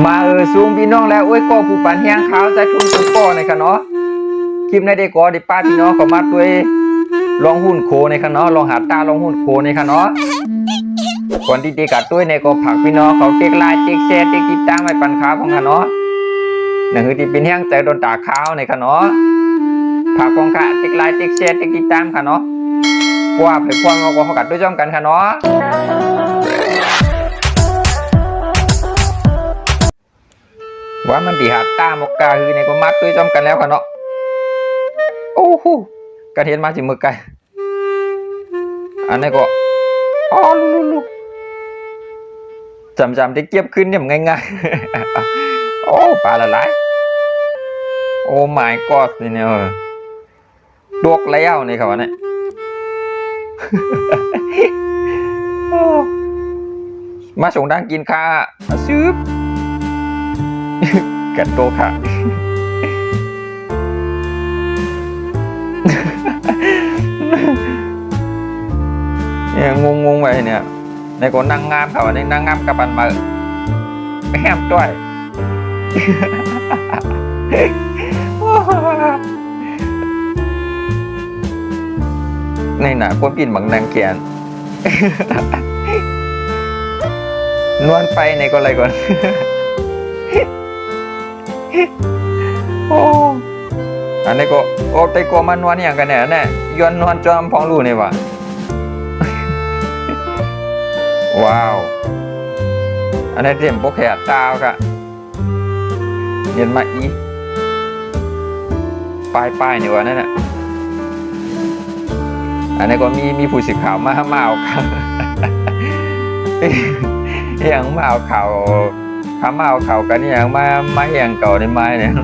มาซูมพี่น้องแล้วโอ้ยก็ผู้ปันแห้งขาวใจทุ่งตุ้ก่อในค่ะเนาะคลิปในเด็กก็ได้ป้าพี่น้องเขามาด้วยลองหุ้นโคในค่ะเนาะลองหาตาลองหุ้นโคในค่ะเนาะก่อนที่เด็กกัดด้วยในก็ผักพี่น้องเขาเจ๊กไลน์เจ๊กแชร์เจ๊กติดตามไว้ปันขาวของค่ะเนาะนั่นคือที่เป็นแห้งใจโดนตาขาวในค่ะเนาะผักของค่ะเจ๊กไลน์เจ๊กแชร์เจ๊กติดตามค่ะเนาะว่าไปความเราก็เขากัดด้วยจ้องกันค่ะเนาะว่ามันดีหาตามกกาคือในก็มัดด้วยจอมกันแล้วค่ะเนาะโอ้โหกระเทียนมาจิมือไก่อันนี้ก็อ๋อลุจำที่เก็บขึ้นเนี่ยมันง่ายๆโอ้ปลาละลายโอ้ my god นี่เนี่ยดวกแล้วนี่ครับวันนี้มาส่งดังกินข้าซื้อกัดโตค่ะเนี่ยงงไปเนี่ยในคนนั่งงามเขาในนั่งงามกับปันมาแฮมด้วยในหนาคนกินบังนางเกียนนวลไปในก็อะไรก่อนโอ้อันนี้ก็โอ้แต่ก็มันนวลอย่างกันเนี่ยย้อนนวลจอมพองรู้นี่วะว้าวอันนี้เต็มโปแคตตาวค่ะเย็นมาอีป้ายนี่วะนั่นน่ะอันนี้ก็มีผู้สื่อข่าวมาเอาข่าวอย่างมาเอาข่าวข้ามาเอาข่าวกันอย่างมาอย่างเก่าในไม้เนี่ย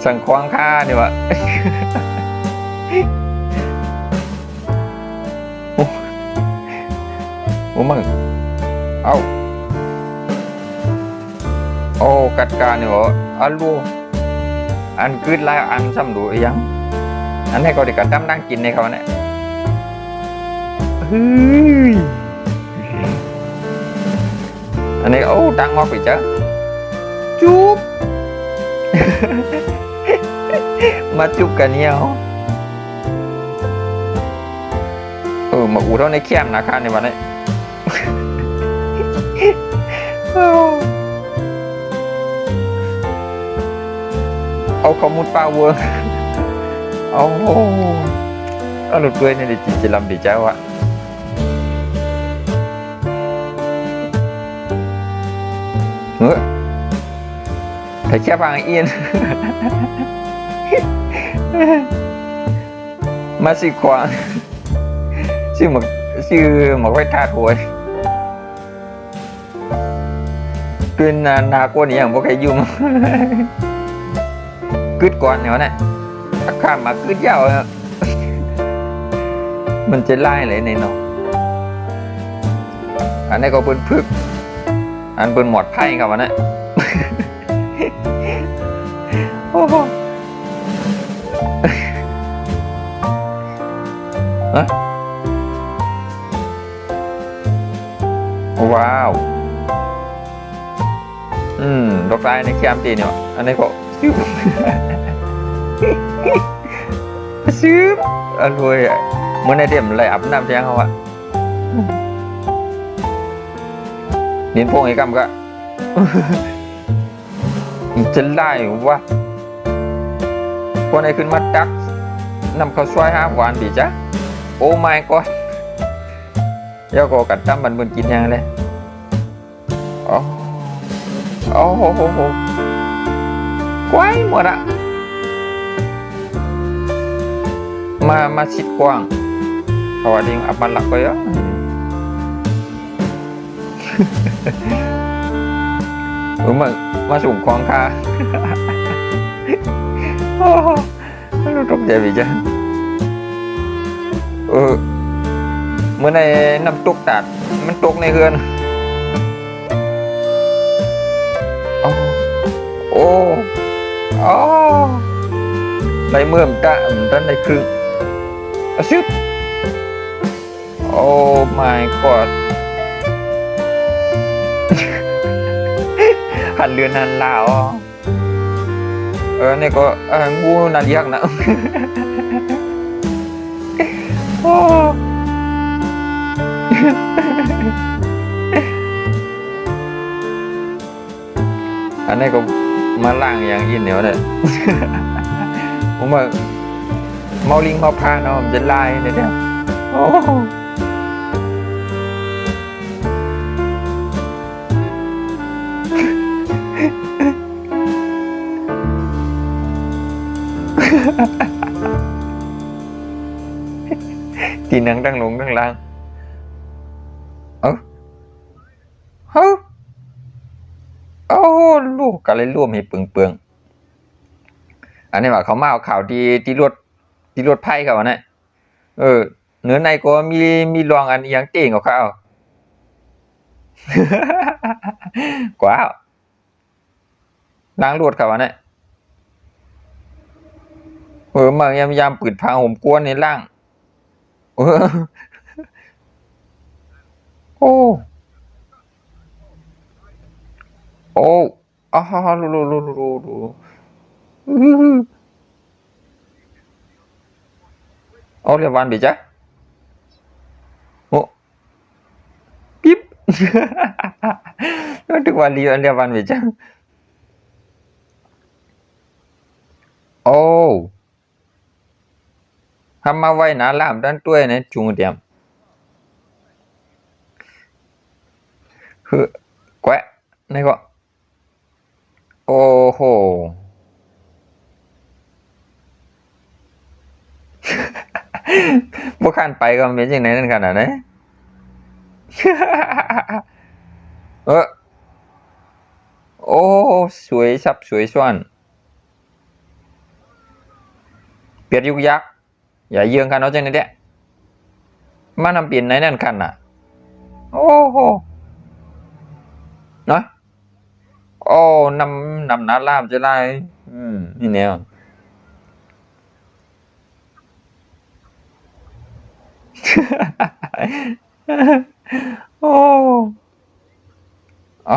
สั่งควางค่าเนี่ยวะโอ้มึงเอาโอ้กัดการเนี่ยวะอันรู้อันคืดไล่อันซ้ำดูยังอันนี้ก็ได้กัดตั้มนั่งกินในเขาเนี่ยอันนี้โอ้ตั้งงอกไปจ้ะจุ๊บมาจุ๊บกันเนี่ยมาอู่เท่าในแคมนะคะในวันนี้เอาข้อมูลป้าเวอร์เอาหลุดด้วยในดิจิลำดิจ้าวะถ้าแค่ฟังอินมาสิควางชื่อหมกไว้ท่าถวยเป็นนากวนอย่างพวกใครยุ่งกึดก่อนเนี่ยนะถ้าข้ามมากึดยาวมันจะไล่เลยในเนาะอันนี้ก็เป็นพึกอันเป็นหมอดไพ่ครับวันนี้โอ้โหว้าวดอกไม้ในแคมป์ตีเนี่ยอันนี้ก็ซื้ออร่อยเมื่อในเดียมไหลอาบน้ำแจ้งเขาอะนินพงไอ้กำก็จะไล่วะคนไหนขึ้นมาตักนำเขาช่วย5 วันดีจ้ะโอ้ my god เดี๋ยวก็กัดตั้มมันบนกินยังเลยโอ้โหกว้างหมดอะมาชิดกว้างเขาว่าดิ้งอับมันหลักไปอ่ะมาสูงควางค่าไม่รู้ตกใจไปจ้ะเมื่อในน้ำตกตัดมันตกในเฮือนโอ้ในเมื่อมตะด้านในครึ่งชิบโอ้ my god หันเรือนหันลาวนี่ก็งูน่าเลี้ยงนะโอ้อันนี้ก็มาล่างอย่างอินเหนียวเลยผมว่าเมาลิงเมาพาเนาะผมจะไล่เนี่ยโอ้ทีนังตั้งลงตั้งล่างเฮ้โอ้ลูกกันเลยร่วมให้เปลืองอันนี้ว่าเขามาเอาข่าวที่รถไพ่เขาเนี่ยเนื้อในก็มีรองอันยังเต่งของเขากว่าล้างรถเขาเนี่ยมายามปืดพาผมกวนในล่างโอ้อ้าวรู้เอาเรียกวันไปจ้ะโอ้ปิ๊บนึกว่าเรียกวันไปจ้ะโอ้ทำมาไว้หนาล่ามด้านต้วยเนี่ยจุงเดียมคือแกะนี่ก็โอ้โหบุคคลไปก็เป็นยังไงนั่นขนาดไหนโอ้สวยซับสวยส่วนเปียดยุกยักษ์อย่าเยืองกันเอาจังนี่เด้มานำเปลี่ยนไหนนั่นกันน่ะโอ้โหเนาะโอ้นำนาลามจะได้นี่แนวโอ้เอา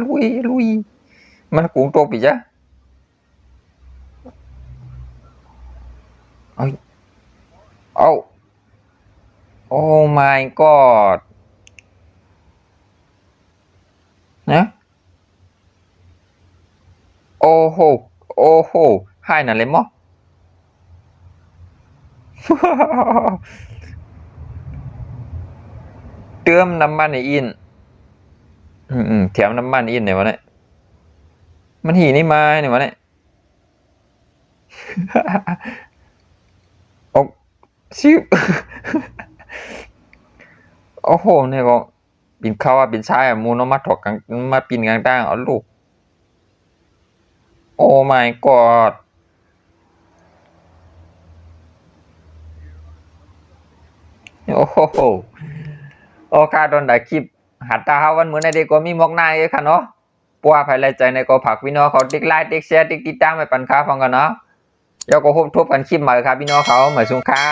ลุยมันกุ้งโตปีจ้ะเอาโอ้ my god นะโอ้โหให้นั่นเลยมั้งเติมน้ำมันอินแถมน้ำมันอินไหนวะเนี่ยมันหีนี่มาเนี่ยวะเนี่ยโอ้ชิบโอ้โหเนี่ยก็ปินเข้าปินชายมูนมาถกกันมาปินกลางต่างเอาลูกโอ้ my god โอ้โหโอคาโดนด่าคลิปหัดตาเฮาวันเหมือนในเด็กก็มีมอกนายค่ะเนาะปัวภายในใจในก็ผักพี่น้องเขาติ๊กไลค์ติ๊กแชร์ติ๊กติดตามไปปันค้าฟังกันเนาะแล้วก็พบกันคลิปใหม่ครับพี่น้องเขาเหมือนสุงค่า